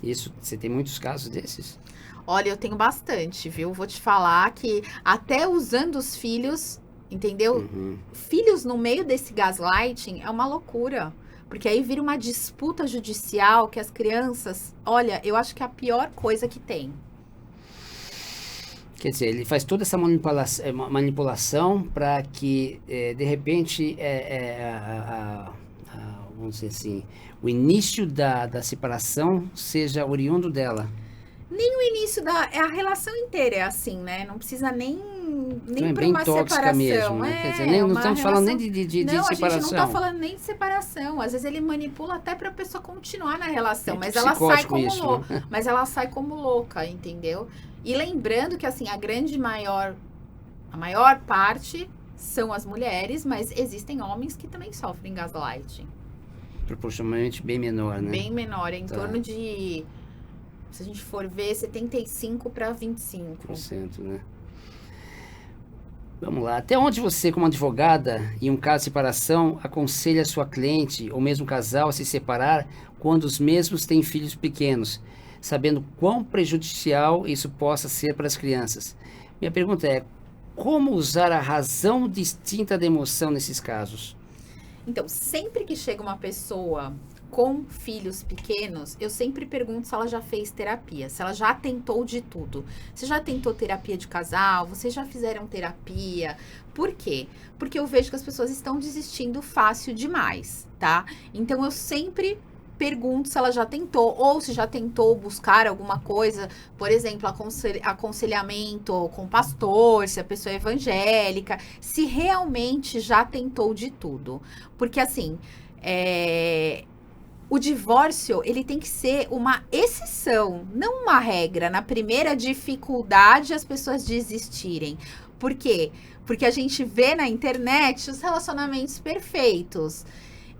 Speaker 1: Isso, você tem muitos casos desses?
Speaker 2: Olha, eu tenho bastante, viu? Vou te falar que até usando os filhos, entendeu?
Speaker 1: Uhum.
Speaker 2: Filhos no meio desse gaslighting é uma loucura. Porque aí vira uma disputa judicial que as crianças... Olha, eu acho que é a pior coisa que tem.
Speaker 1: Quer dizer, ele faz toda essa manipulação para que, de repente, vamos dizer assim, o início da separação seja oriundo dela.
Speaker 2: Nem o início a relação inteira é assim, né? Não precisa nem
Speaker 1: Então é
Speaker 2: para
Speaker 1: bem
Speaker 2: uma
Speaker 1: tóxica
Speaker 2: separação.
Speaker 1: mesmo, né? Quer dizer, nem, não
Speaker 2: uma
Speaker 1: estamos falando nem de
Speaker 2: não, a
Speaker 1: separação.
Speaker 2: gente não tá falando nem de separação. Às vezes ele manipula até pra pessoa continuar na relação,
Speaker 1: É
Speaker 2: mas ela sai
Speaker 1: psicótico
Speaker 2: como
Speaker 1: isso,
Speaker 2: louca.
Speaker 1: né?
Speaker 2: Mas ela sai como louca, entendeu? E lembrando que assim, a maior parte são as mulheres, mas existem homens que também sofrem gaslighting.
Speaker 1: Proporcionalmente bem menor, né?
Speaker 2: Bem menor, em
Speaker 1: Tá.
Speaker 2: torno de, se a gente for ver, 75 para 25%.
Speaker 1: Né? Vamos lá. Até onde você, como advogada, em um caso de separação, aconselha a sua cliente ou mesmo casal a se separar quando os mesmos têm filhos pequenos, sabendo quão prejudicial isso possa ser para as crianças? Minha pergunta é, como usar a razão distinta da emoção nesses casos?
Speaker 2: Então, sempre que chega uma pessoa com filhos pequenos, eu sempre pergunto se ela já fez terapia, se ela já tentou de tudo. Você já tentou terapia de casal? Vocês já fizeram terapia? Por quê? Porque eu vejo que as pessoas estão desistindo fácil demais, tá? Então, eu sempre pergunto se ela já tentou, ou se já tentou buscar alguma coisa, por exemplo, aconselhamento com pastor, se a pessoa é evangélica, se realmente já tentou de tudo. Porque assim, o divórcio, ele tem que ser uma exceção, não uma regra. Na primeira dificuldade, as pessoas desistirem. Por quê? Porque a gente vê na internet os relacionamentos perfeitos.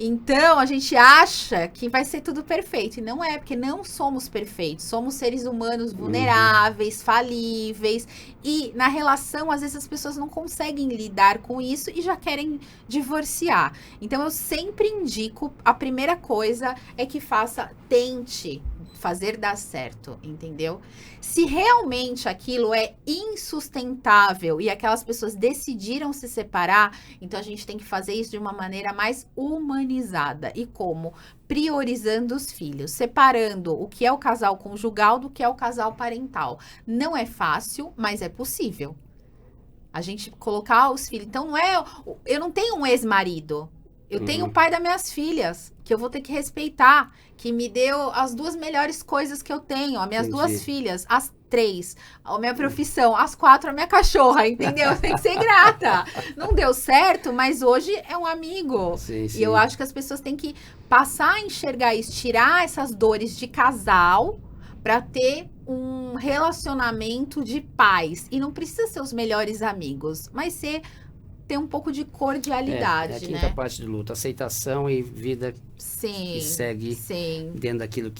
Speaker 2: Então, a gente acha que vai ser tudo perfeito. E não é, porque não somos perfeitos. Somos seres humanos vulneráveis, falíveis. E na relação, às vezes, as pessoas não conseguem lidar com isso e já querem divorciar. Então, eu sempre indico, a primeira coisa é que tente fazer dar certo, entendeu? Se realmente aquilo é insustentável e aquelas pessoas decidiram se separar, então a gente tem que fazer isso de uma maneira mais humanizada. E como? Priorizando os filhos, separando o que é o casal conjugal do que é o casal parental. Não é fácil, mas é possível. A gente colocar os filhos. Então, eu não tenho um ex-marido. Eu tenho o pai das minhas filhas, que eu vou ter que respeitar, que me deu as duas melhores coisas que eu tenho, as minhas duas filhas, as 3, a minha profissão, as 4, a minha cachorra, entendeu? Tem que ser grata. Não deu certo, mas hoje é um amigo.
Speaker 1: Sim.
Speaker 2: E eu acho que as pessoas têm que passar a enxergar isso, tirar essas dores de casal para ter um relacionamento de paz. E não precisa ser os melhores amigos, mas ter um pouco de cordialidade,
Speaker 1: é a
Speaker 2: né?
Speaker 1: quinta parte do luto, aceitação e vida que segue dentro daquilo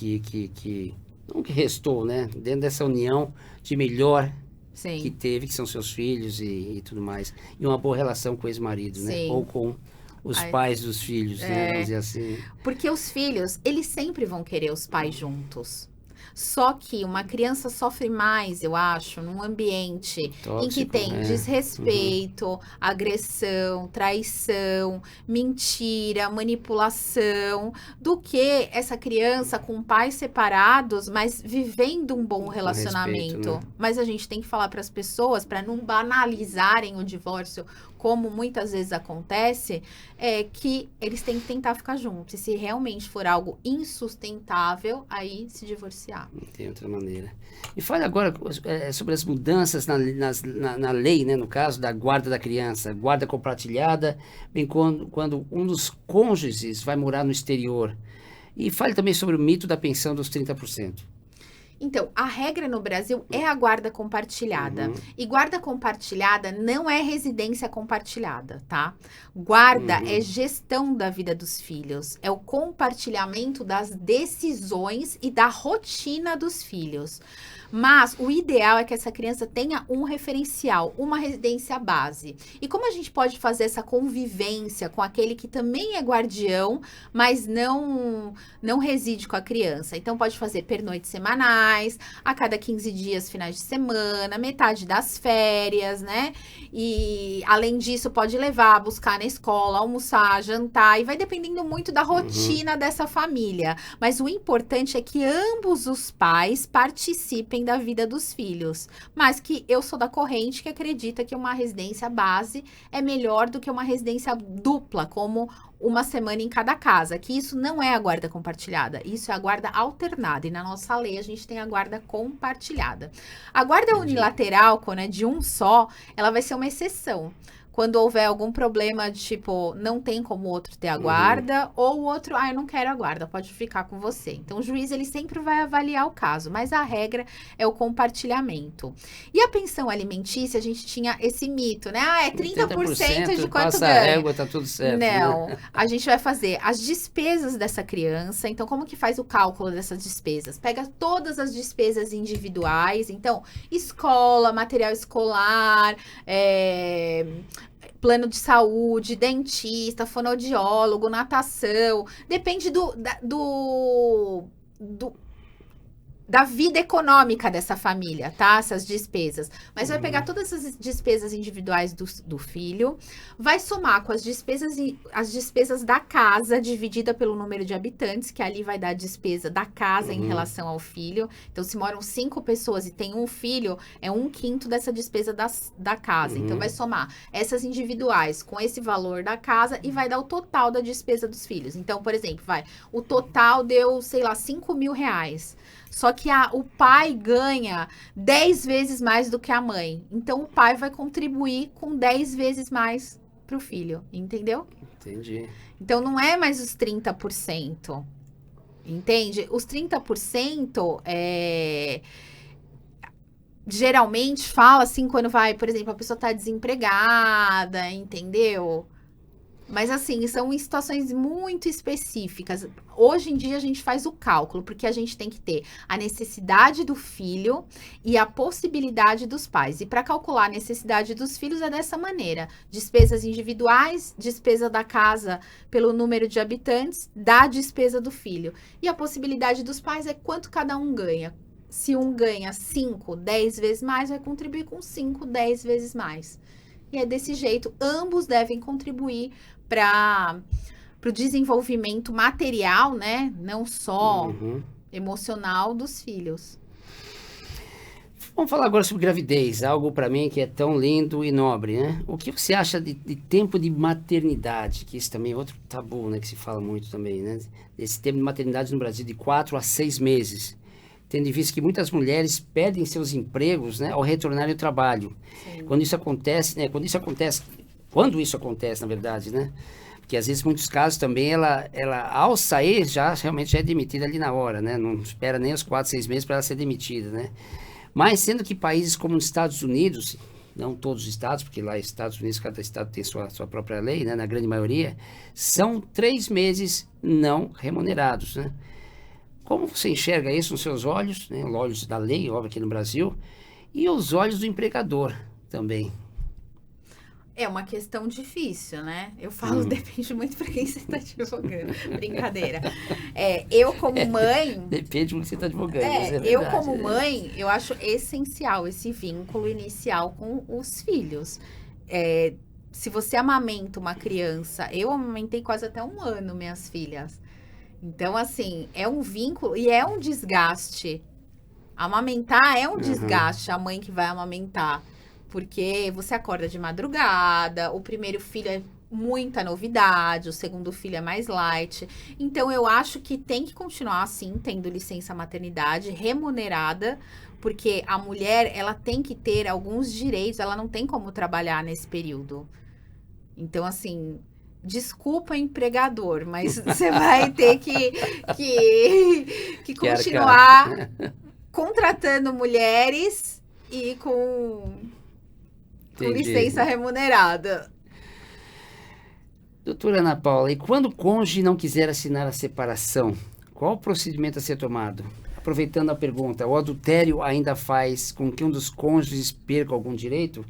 Speaker 1: não que restou, né? Dentro dessa união de melhor que teve, que são seus filhos e tudo mais. E uma boa relação com o ex-marido, né? Ou com os pais dos filhos, né? Vamos dizer assim.
Speaker 2: Porque os filhos, eles sempre vão querer os pais juntos. Só que uma criança sofre mais, eu acho, num ambiente tóxico, em que tem desrespeito, agressão, traição, mentira, manipulação, do que essa criança com pais separados, mas vivendo um bom relacionamento.
Speaker 1: Respeito, né?
Speaker 2: Mas a gente tem que falar para as pessoas, para não banalizarem o divórcio, como muitas vezes acontece, que eles têm que tentar ficar juntos. E se realmente for algo insustentável, aí se divorciar. denunciar.
Speaker 1: Não tem outra maneira. E fale agora sobre as mudanças na lei, né, no caso da guarda da criança, guarda compartilhada, bem quando um dos cônjuges vai morar no exterior. E fale também sobre o mito da pensão dos 30%.
Speaker 2: Então, a regra no Brasil é a guarda compartilhada. E guarda compartilhada não é residência compartilhada, tá? Guarda é gestão da vida dos filhos. É o compartilhamento das decisões e da rotina dos filhos. Mas o ideal é que essa criança tenha um referencial, uma residência base. E como a gente pode fazer essa convivência com aquele que também é guardião, mas não reside com a criança? Então, pode fazer pernoites semanais, a cada 15 dias, finais de semana, metade das férias, né? E, além disso, pode levar, buscar na escola, almoçar, jantar, e vai dependendo muito da rotina dessa família. Mas o importante é que ambos os pais participem da vida dos filhos, mas que eu sou da corrente que acredita que uma residência base é melhor do que uma residência dupla, como uma semana em cada casa, que isso não é a guarda compartilhada, isso é a guarda alternada, e na nossa lei a gente tem a guarda compartilhada. A guarda unilateral, quando é de um só, ela vai ser uma exceção. Quando houver algum problema, tipo, não tem como o outro ter a guarda, ou o outro, eu não quero a guarda, pode ficar com você. Então, o juiz, ele sempre vai avaliar o caso, mas a regra é o compartilhamento. E a pensão alimentícia, a gente tinha esse mito, né? É 30% de quanto
Speaker 1: passa
Speaker 2: ganha.
Speaker 1: A régua, tá tudo certo.
Speaker 2: Não,
Speaker 1: né?
Speaker 2: a gente vai fazer as despesas dessa criança. Então, como que faz o cálculo dessas despesas? Pega todas as despesas individuais. Então, escola, material escolar, plano de saúde, dentista, fonoaudiólogo, natação. Depende da vida econômica dessa família, tá? Essas despesas. Mas vai pegar todas as despesas individuais do filho, vai somar com as despesas da casa, dividida pelo número de habitantes, que ali vai dar a despesa da casa em relação ao filho. Então, se moram 5 pessoas e tem um filho, é 1/5 dessa despesa da casa. Então, vai somar essas individuais com esse valor da casa e vai dar o total da despesa dos filhos. Então, por exemplo, o total deu, sei lá, R$5.000. Só que o pai ganha 10 vezes mais do que a mãe. Então, o pai vai contribuir com 10 vezes mais para o filho, entendeu?
Speaker 1: Entendi.
Speaker 2: Então, não é mais os 30%, entende? Os 30% geralmente fala assim quando vai, por exemplo, a pessoa tá desempregada, entendeu? Mas assim, são em situações muito específicas. Hoje em dia a gente faz o cálculo, porque a gente tem que ter a necessidade do filho e a possibilidade dos pais. E para calcular a necessidade dos filhos é dessa maneira: despesas individuais, despesa da casa pelo número de habitantes, da despesa do filho. E a possibilidade dos pais é quanto cada um ganha. Se um ganha 5, 10 vezes mais, vai contribuir com 5, 10 vezes mais. E é desse jeito, ambos devem contribuir para o desenvolvimento material, né? Não só emocional dos filhos.
Speaker 1: Vamos falar agora sobre gravidez, algo para mim que é tão lindo e nobre, né? O que você acha de tempo de maternidade? Que isso também é outro tabu, né? Que se fala muito também, né? Esse tempo de maternidade no Brasil de 4 a 6 meses. Tendo em vista que muitas mulheres perdem seus empregos, né, ao retornarem ao trabalho. Sim. Quando isso acontece, na verdade, né? Porque às vezes, em muitos casos também, ela ao sair, realmente já é demitida ali na hora, né? Não espera nem os 4, 6 meses para ela ser demitida, né? Mas sendo que países como os Estados Unidos, não todos os estados, porque lá nos Estados Unidos cada estado tem sua própria lei, né? Na grande maioria, são 3 meses não remunerados, né? Como você enxerga isso nos seus olhos, né? Os olhos da lei, óbvio, aqui no Brasil, e os olhos do empregador também?
Speaker 2: É uma questão difícil, né? Eu falo, depende muito para quem você está advogando. Brincadeira. Eu como mãe...
Speaker 1: Depende do que você está advogando.
Speaker 2: Eu como mãe, eu acho essencial esse vínculo inicial com os filhos. Se você amamenta uma criança... Eu amamentei quase até 1 ano minhas filhas. Então, assim, é um vínculo e é um desgaste. Amamentar é um desgaste, a mãe que vai amamentar. Porque você acorda de madrugada, o primeiro filho muita novidade, o segundo filho é mais light. Então, eu acho que tem que continuar, assim, tendo licença maternidade remunerada, porque a mulher, ela tem que ter alguns direitos, ela não tem como trabalhar nesse período. Então, assim, desculpa, empregador, mas você vai ter que continuar contratando mulheres e com licença remunerada.
Speaker 1: Doutora Ana Paula, e quando o cônjuge não quiser assinar a separação, qual o procedimento a ser tomado? Aproveitando a pergunta, o adultério ainda faz com que um dos cônjuges perca algum direito?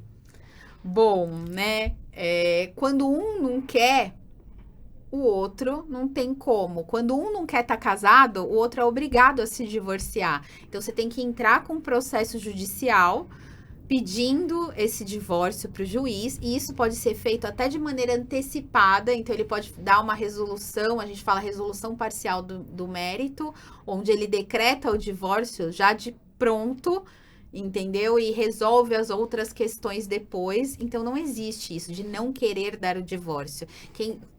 Speaker 2: Bom, né? Quando um não quer, o outro não tem como. Quando um não quer estar casado, o outro é obrigado a se divorciar. Então, você tem que entrar com um processo judicial pedindo esse divórcio para o juiz, e isso pode ser feito até de maneira antecipada, então ele pode dar uma resolução, a gente fala resolução parcial do mérito, onde ele decreta o divórcio já de pronto, entendeu? E resolve as outras questões depois. Então, não existe isso de não querer dar o divórcio.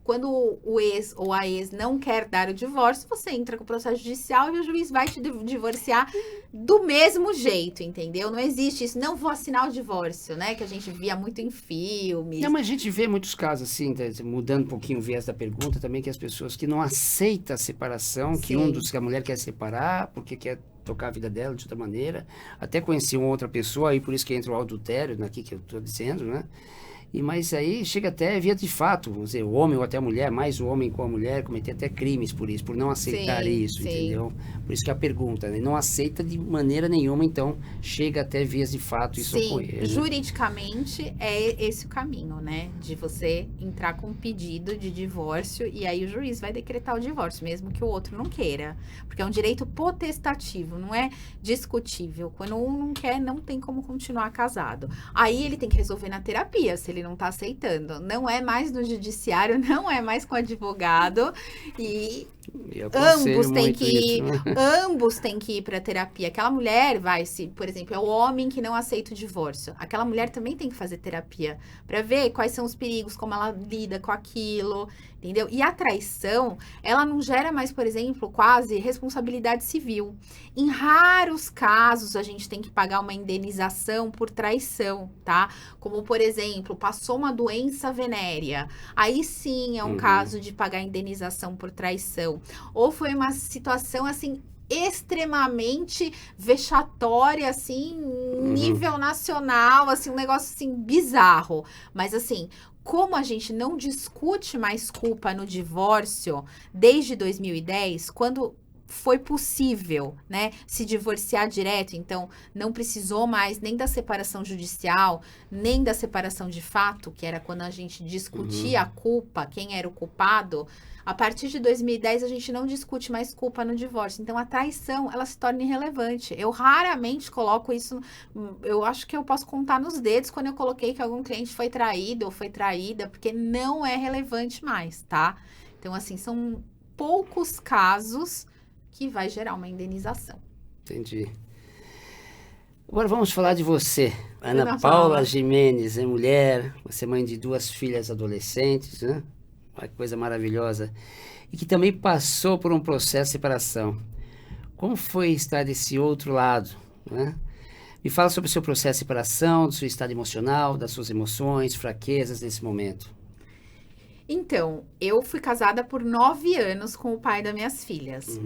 Speaker 2: Quando o ex ou a ex não quer dar o divórcio, você entra com o processo judicial e o juiz vai te divorciar do mesmo jeito, entendeu? Não existe isso. Não vou assinar o divórcio, né? Que a gente via muito em filmes.
Speaker 1: Não, mas a gente vê muitos casos assim, mudando um pouquinho o viés da pergunta também, que as pessoas que não aceitam a separação, que a mulher quer separar porque quer tocar a vida dela de outra maneira. Até conheci uma outra pessoa, aí por isso que entra o adultério, aqui que eu estou dizendo, né? Mas aí chega até via de fato, vamos dizer, o homem ou até a mulher, mais o homem com a mulher, cometer até crimes por isso, por não aceitar isso, entendeu? Por isso que a pergunta, né? Não aceita de maneira nenhuma, então chega até vias de fato isso ocorrer.
Speaker 2: Juridicamente é esse o caminho, né? De você entrar com um pedido de divórcio e aí o juiz vai decretar o divórcio, mesmo que o outro não queira. Porque é um direito potestativo, não é discutível. Quando um não quer, não tem como continuar casado. Aí ele tem que resolver na terapia, se ele não tá aceitando. Não é mais no judiciário, não é mais com advogado e ambos têm que ir para terapia. Aquela mulher por exemplo, é o homem que não aceita o divórcio. Aquela mulher também tem que fazer terapia para ver quais são os perigos, como ela lida com aquilo, entendeu? E a traição, ela não gera mais, por exemplo, quase responsabilidade civil. Em raros casos, a gente tem que pagar uma indenização por traição, tá? Como, por exemplo, passou uma doença venérea. Aí sim é um caso de pagar indenização por traição. Ou foi uma situação, assim, extremamente vexatória, assim, nível nacional, assim, um negócio, assim, bizarro. Mas, assim, como a gente não discute mais culpa no divórcio desde 2010, quando foi possível, né, se divorciar direto, então não precisou mais nem da separação judicial, nem da separação de fato, que era quando a gente discutia a culpa, quem era o culpado. A partir de 2010, a gente não discute mais culpa no divórcio. Então, a traição, ela se torna irrelevante. Eu raramente coloco isso... Eu acho que eu posso contar nos dedos quando eu coloquei que algum cliente foi traído ou foi traída, porque não é relevante mais, tá? Então, assim, são poucos casos que vai gerar uma indenização.
Speaker 1: Entendi. Agora vamos falar de você. Ana Paula Gimenez, é mulher, você é mãe de 2 filhas adolescentes, né? Uma coisa maravilhosa. E que também passou por um processo de separação. Como foi estar desse outro lado, né? Me fala sobre o seu processo de separação, do seu estado emocional, das suas emoções, fraquezas nesse momento.
Speaker 2: Então, eu fui casada por 9 anos com o pai das minhas filhas.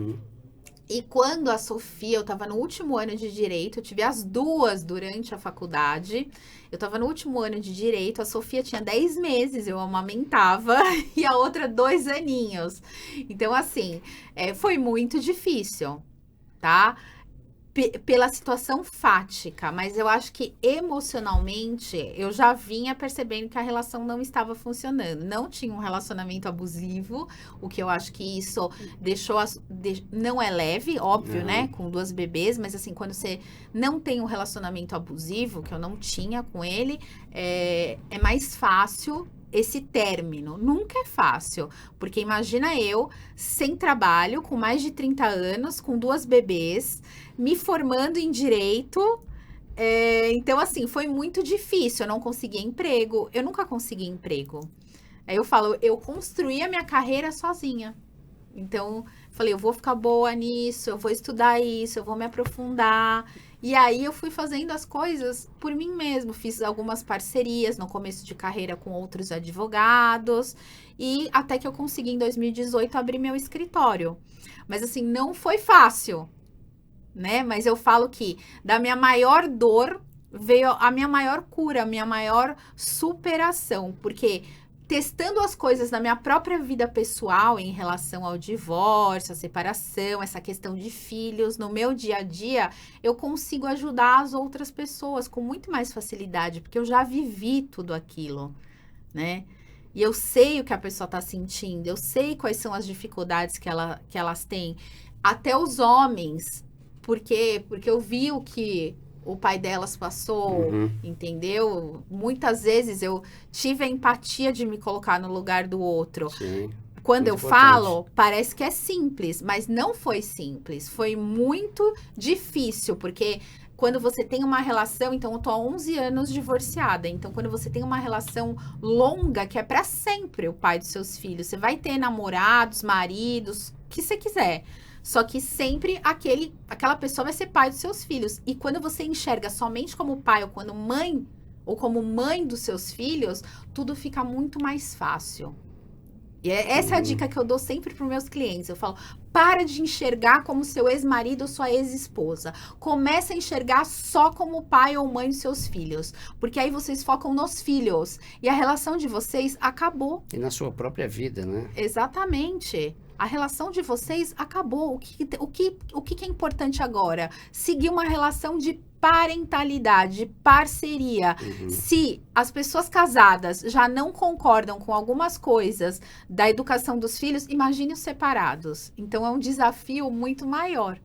Speaker 2: E quando a Sofia, eu estava no último ano de Direito, eu tive as 2 durante a faculdade. Eu estava no último ano de Direito, a Sofia tinha 10 meses, eu amamentava, e a outra 2 aninhos. Então, assim, foi muito difícil, tá? Pela situação fática, mas eu acho que emocionalmente eu já vinha percebendo que a relação não estava funcionando. Não tinha um relacionamento abusivo, o que eu acho que isso deixou... não é leve, óbvio, né? Com 2 bebês, mas assim, quando você não tem um relacionamento abusivo, que eu não tinha com ele, é mais fácil esse término. Nunca é fácil, porque imagina eu, sem trabalho, com mais de 30 anos, com 2 bebês, me formando em direito. Então, assim, foi muito difícil. Eu não conseguia emprego. Eu nunca consegui emprego. Aí eu falo, eu construí a minha carreira sozinha. Então, falei, eu vou ficar boa nisso, eu vou estudar isso, eu vou me aprofundar. E aí eu fui fazendo as coisas por mim mesmo. Fiz algumas parcerias no começo de carreira com outros advogados. E até que eu consegui, em 2018, abrir meu escritório. Mas assim, não foi fácil, né? Mas eu falo que da minha maior dor veio a minha maior cura, a minha maior superação. Porque testando as coisas na minha própria vida pessoal em relação ao divórcio, a separação, essa questão de filhos, no meu dia a dia, eu consigo ajudar as outras pessoas com muito mais facilidade, porque eu já vivi tudo aquilo, né? E eu sei o que a pessoa está sentindo, eu sei quais são as dificuldades que elas têm, até os homens, porque eu vi o que o pai delas passou, entendeu? Muitas vezes eu tive a empatia de me colocar no lugar do outro.
Speaker 1: Sim.
Speaker 2: Quando
Speaker 1: Muito
Speaker 2: eu
Speaker 1: importante.
Speaker 2: falo, parece que é simples, mas não foi simples. Foi muito difícil, porque quando você tem uma relação, então eu tô há 11 anos divorciada, então quando você tem uma relação longa, que é para sempre o pai dos seus filhos, você vai ter namorados, maridos, o que você quiser. Só que sempre aquela pessoa vai ser pai dos seus filhos. E quando você enxerga somente como pai ou como mãe dos seus filhos, tudo fica muito mais fácil. E essa é a dica que eu dou sempre para os meus clientes. Eu falo, para de enxergar como seu ex-marido ou sua ex-esposa. Começa a enxergar só como pai ou mãe dos seus filhos. Porque aí vocês focam nos filhos. E a relação de vocês acabou.
Speaker 1: E na sua própria vida, né?
Speaker 2: Exatamente. A relação de vocês acabou. O que é importante agora? Seguir uma relação de parentalidade, de parceria. Se as pessoas casadas já não concordam com algumas coisas da educação dos filhos, imagine os separados. Então, é um desafio muito maior.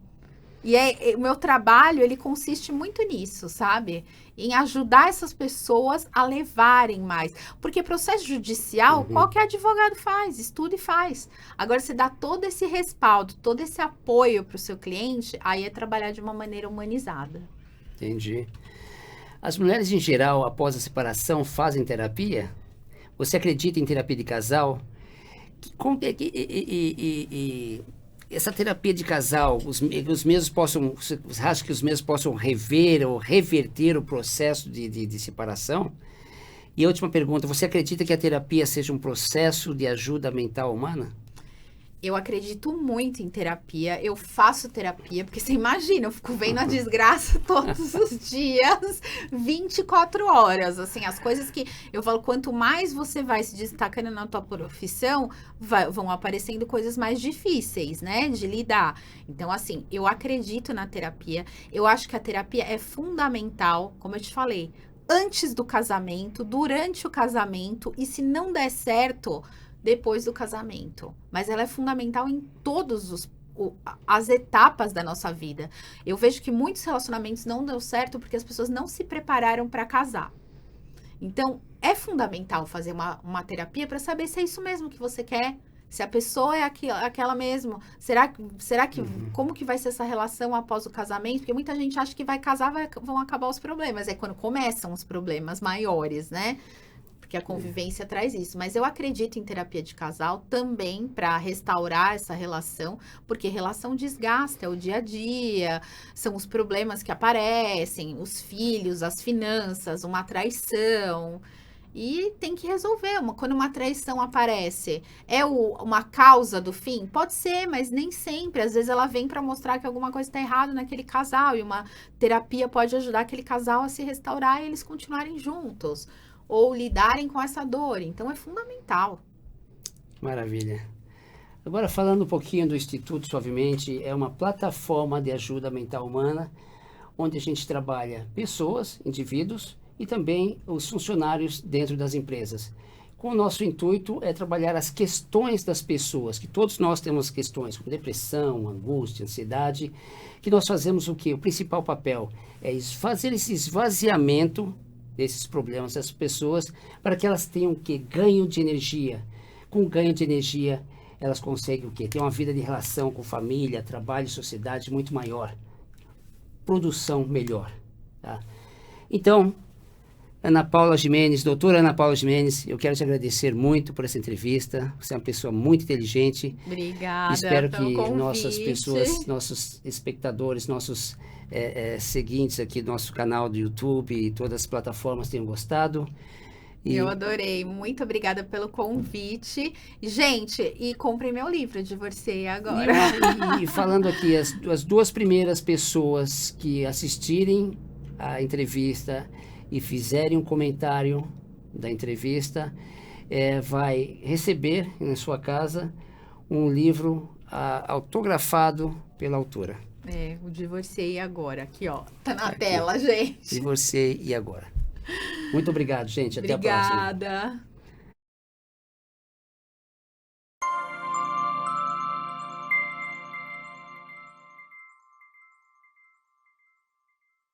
Speaker 2: E o meu trabalho, ele consiste muito nisso, sabe? Em ajudar essas pessoas a levarem mais. Porque processo judicial, qualquer advogado faz, estuda e faz. Agora, você dá todo esse respaldo, todo esse apoio para o seu cliente, aí é trabalhar de uma maneira humanizada.
Speaker 1: Entendi. As mulheres, em geral, após a separação, fazem terapia? Você acredita em terapia de casal? Essa terapia de casal, os mesmos possam, você acha que os mesmos possam rever ou reverter o processo de separação? E a última pergunta, você acredita que a terapia seja um processo de ajuda mental humana?
Speaker 2: Eu acredito muito em terapia, eu faço terapia, porque você imagina, eu fico vendo a desgraça todos os dias, 24 horas, assim, as coisas que eu falo, quanto mais você vai se destacando na tua profissão, vão aparecendo coisas mais difíceis, né, de lidar. Então, assim, eu acredito na terapia, eu acho que a terapia é fundamental, como eu te falei, antes do casamento, durante o casamento, e se não der certo, depois do casamento. Mas ela é fundamental em todas as etapas da nossa vida. Eu vejo que muitos relacionamentos não deu certo porque as pessoas não se prepararam para casar. Então, é fundamental fazer uma terapia para saber se é isso mesmo que você quer, se a pessoa é aquela mesmo. Será que como que vai ser essa relação após o casamento? Porque muita gente acha que vai casar, vão acabar os problemas. É quando começam os problemas maiores, né? Porque a convivência traz isso. Mas eu acredito em terapia de casal também para restaurar essa relação, porque relação desgasta, é o dia a dia, são os problemas que aparecem, os filhos, as finanças, uma traição. E tem que resolver. Quando uma traição aparece, é uma causa do fim? Pode ser, mas nem sempre. Às vezes ela vem para mostrar que alguma coisa está errada naquele casal, e uma terapia pode ajudar aquele casal a se restaurar e eles continuarem juntos, ou lidarem com essa dor. Então, é fundamental.
Speaker 1: Maravilha. Agora, falando um pouquinho do Instituto Suavemente, é uma plataforma de ajuda mental humana, onde a gente trabalha pessoas, indivíduos, e também os funcionários dentro das empresas. Com o nosso intuito é trabalhar as questões das pessoas, que todos nós temos questões, como depressão, angústia, ansiedade, que nós fazemos o quê? O principal papel é fazer esse esvaziamento desses problemas das pessoas, para que elas tenham o quê? Ganho de energia. Com ganho de energia, elas conseguem o quê? Ter uma vida de relação com família, trabalho e sociedade muito maior. Produção melhor. Tá? Então, Ana Paula Gimenez, doutora Ana Paula Gimenez, eu quero te agradecer muito por essa entrevista. Você é uma pessoa muito inteligente.
Speaker 2: Obrigada.
Speaker 1: Espero
Speaker 2: pelo
Speaker 1: que
Speaker 2: convite.
Speaker 1: nossas pessoas, nossos espectadores, nossos seguintes aqui do nosso canal do YouTube e todas as plataformas tenham gostado.
Speaker 2: Eu adorei. Muito obrigada pelo convite. Gente, e comprem meu livro, Divorciei Agora.
Speaker 1: E falando aqui, as duas primeiras pessoas que assistirem a entrevista e fizerem um comentário da entrevista, vai receber na sua casa um livro autografado pela autora.
Speaker 2: O Divorciei Agora. Aqui, ó. Tá na tela, gente.
Speaker 1: Divorciei e agora. Muito obrigado, gente. Até a próxima.
Speaker 2: Obrigada.